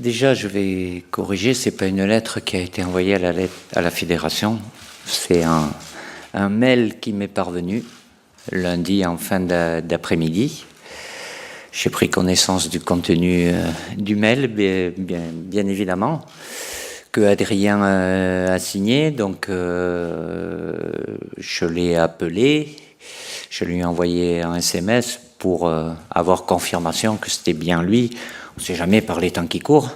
Déjà, je vais corriger, c'est pas une lettre qui a été envoyée à la fédération, c'est un mail qui m'est parvenu lundi en fin d'après-midi. J'ai pris connaissance du contenu du mail, bien évidemment, que Adrien a signé, donc je l'ai appelé, je lui ai envoyé un SMS pour avoir confirmation que c'était bien lui. On ne sait jamais par les temps qui courent,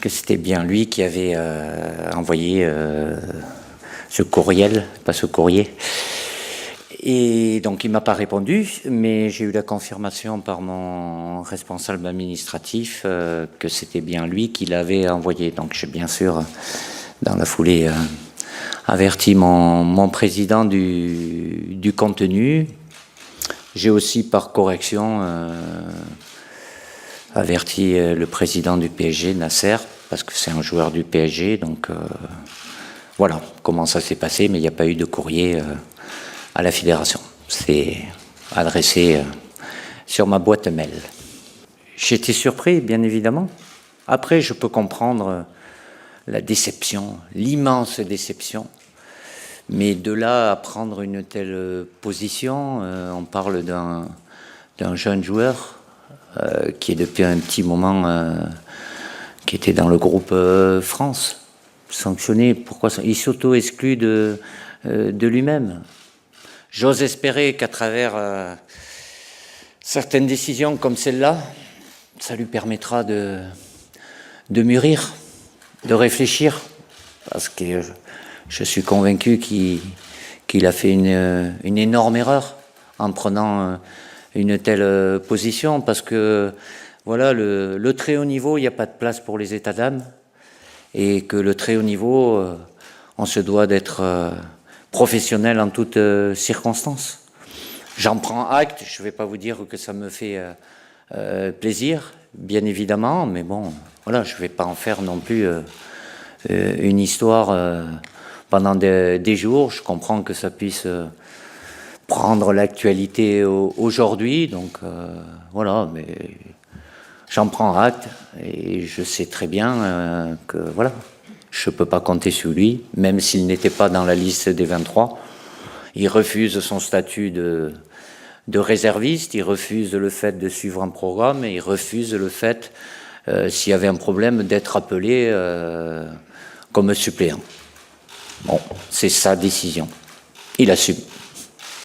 que c'était bien lui qui avait envoyé ce courriel, pas ce courrier. Et donc il ne m'a pas répondu, mais j'ai eu la confirmation par mon responsable administratif que c'était bien lui qui l'avait envoyé. Donc j'ai bien sûr, dans la foulée, averti mon président du contenu. J'ai aussi par correction averti le président du PSG, Nasser, parce que c'est un joueur du PSG. Donc voilà comment ça s'est passé, mais il n'y a pas eu de courrier à la fédération. C'est adressé sur ma boîte mail. J'étais surpris, bien évidemment. Après, je peux comprendre la déception, l'immense déception. Mais de là à prendre une telle position, on parle d'un jeune joueur qui est depuis un petit moment, qui était dans le groupe France, sanctionné. Pourquoi il s'auto-exclut de lui-même? J'ose espérer qu'à travers certaines décisions comme celle-là, ça lui permettra de mûrir, de réfléchir, parce que je suis convaincu qu'il a fait une énorme erreur en prenant une telle position, parce que voilà, le très haut niveau, il n'y a pas de place pour les états d'âme, et que le très haut niveau, on se doit d'être professionnel en toutes circonstances. J'en prends acte, je ne vais pas vous dire que ça me fait plaisir, bien évidemment, mais bon, voilà, je ne vais pas en faire non plus une histoire pendant des jours. Je comprends que ça puisse prendre l'actualité aujourd'hui, donc voilà, mais j'en prends acte et je sais très bien que voilà, je ne peux pas compter sur lui, même s'il n'était pas dans la liste des 23. Il refuse son statut de réserviste, il refuse le fait de suivre un programme et il refuse le fait, s'il y avait un problème, d'être appelé comme suppléant. Bon, c'est sa décision. Il assume.